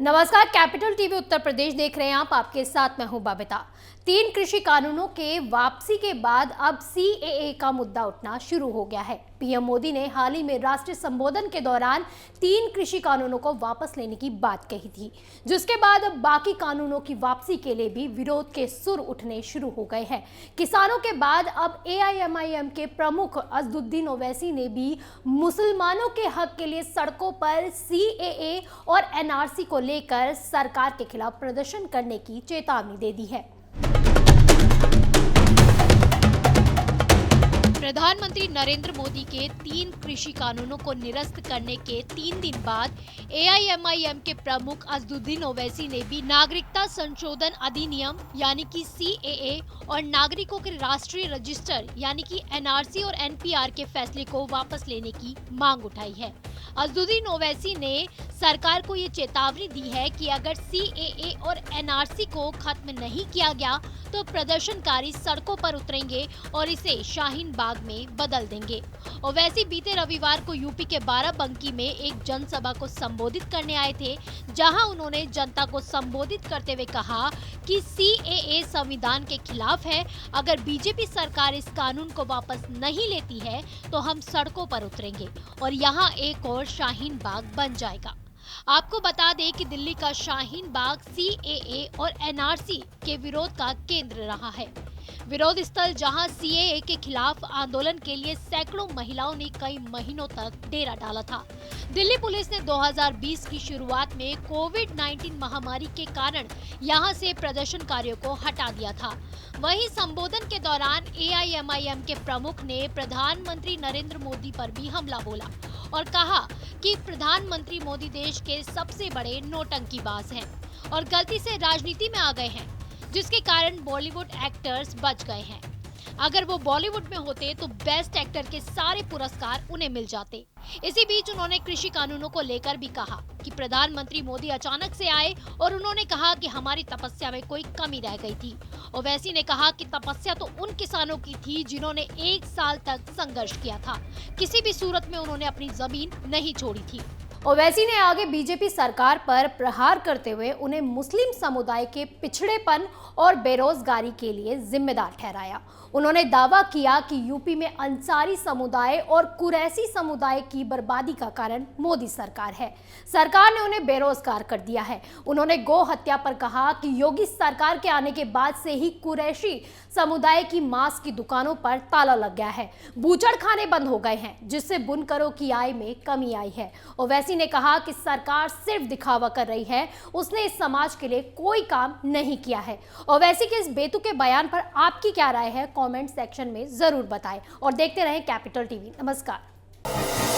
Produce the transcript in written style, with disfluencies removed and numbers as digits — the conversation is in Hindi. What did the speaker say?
नमस्कार, कैपिटल टीवी उत्तर प्रदेश देख रहे हैं आप। आपके साथ मैं हूं बबीता। 3 कृषि कानूनों के वापसी के बाद अब सीएए का मुद्दा उठना शुरू हो गया है। पीएम मोदी ने हाल ही में राष्ट्रीय संबोधन के दौरान 3 कृषि कानूनों को वापस लेने की बात कही थी, जिसके बाद अब बाकी कानूनों की वापसी के लिए भी विरोध के सुर उठने शुरू हो गए हैं। किसानों के बाद अब एआईएमआईएम के प्रमुख असदुद्दीन ओवैसी ने भी मुसलमानों के हक के लिए सड़कों पर सीएए और एनआरसी को लेकर सरकार के खिलाफ प्रदर्शन करने की चेतावनी दे दी है। प्रधानमंत्री नरेंद्र मोदी के 3 कृषि कानूनों को निरस्त करने के 3 दिन बाद एआईएमआईएम के प्रमुख असदुद्दीन ओवैसी ने भी नागरिकता संशोधन अधिनियम यानी कि सीएए और नागरिकों के राष्ट्रीय रजिस्टर यानी कि एनआरसी और एनपीआर के फैसले को वापस लेने की मांग उठाई है। असदुद्दीन ओवैसी ने सरकार को ये चेतावनी दी है कि अगर सीएए और एनआरसी को खत्म नहीं किया गया तो प्रदर्शनकारी सड़कों पर उतरेंगे और इसे शाहीन बाग में बदल देंगे। ओवैसी बीते रविवार को यूपी के बाराबंकी में एक जनसभा को संबोधित करने आए थे, जहां उन्होंने जनता को संबोधित करते हुए कहा कि सीएए संविधान के खिलाफ है। अगर बीजेपी सरकार इस कानून को वापस नहीं लेती है तो हम सड़कों पर उतरेंगे और यहाँ एक और शाहीन बाग बन जाएगा। आपको बता दें कि दिल्ली का शाहीन बाग सीएए और एनआरसी के विरोध का केंद्र रहा है। विरोध स्थल जहां सीएए के खिलाफ आंदोलन के लिए सैकड़ों महिलाओं ने कई महीनों तक डेरा डाला था। दिल्ली पुलिस ने 2020 की शुरुआत में कोविड-19 महामारी के कारण यहां से प्रदर्शनकारियों को हटा दिया था। वहीं संबोधन के दौरान एआईएमआईएम के प्रमुख ने प्रधानमंत्री नरेंद्र मोदी पर भी हमला बोला और कहा कि प्रधानमंत्री मोदी देश के सबसे बड़े नौटंकीबाज हैं और गलती से राजनीति में आ गए हैं, जिसके कारण बॉलीवुड एक्टर्स बच गए हैं। अगर वो बॉलीवुड में होते तो बेस्ट एक्टर के सारे पुरस्कार उन्हें मिल जाते। इसी बीच उन्होंने कृषि कानूनों को लेकर भी कहा कि प्रधानमंत्री मोदी अचानक से आए और उन्होंने कहा कि हमारी तपस्या में कोई कमी रह गई थी। ओवैसी ने कहा कि तपस्या तो उन किसानों की थी जिन्होंने 1 साल तक संघर्ष किया था। किसी भी सूरत में उन्होंने अपनी जमीन नहीं छोड़ी थी। ओवैसी ने आगे बीजेपी सरकार पर प्रहार करते हुए उन्हें मुस्लिम समुदाय के पिछड़ेपन और बेरोजगारी के लिए जिम्मेदार ठहराया। उन्होंने दावा किया कि यूपी में अंसारी समुदाय और कुरैशी समुदाय की बर्बादी का कारण मोदी सरकार है। सरकार ने उन्हें बेरोजगार कर दिया है। उन्होंने गौ हत्या पर कहा कि योगी सरकार के आने के बाद से ही कुरैशी समुदाय की मांस की दुकानों पर ताला लग गया है। बूचड़ खाने बंद हो गए हैं, जिससे बुनकरों की आय में कमी आई है। ओवैसी ने कहा कि सरकार सिर्फ दिखावा कर रही है, उसने इस समाज के लिए कोई काम नहीं किया है। ओवैसी के इस बेतुके बयान पर आपकी क्या राय है? कमेंट सेक्शन में जरूर बताएं और देखते रहें कैपिटल टीवी। नमस्कार।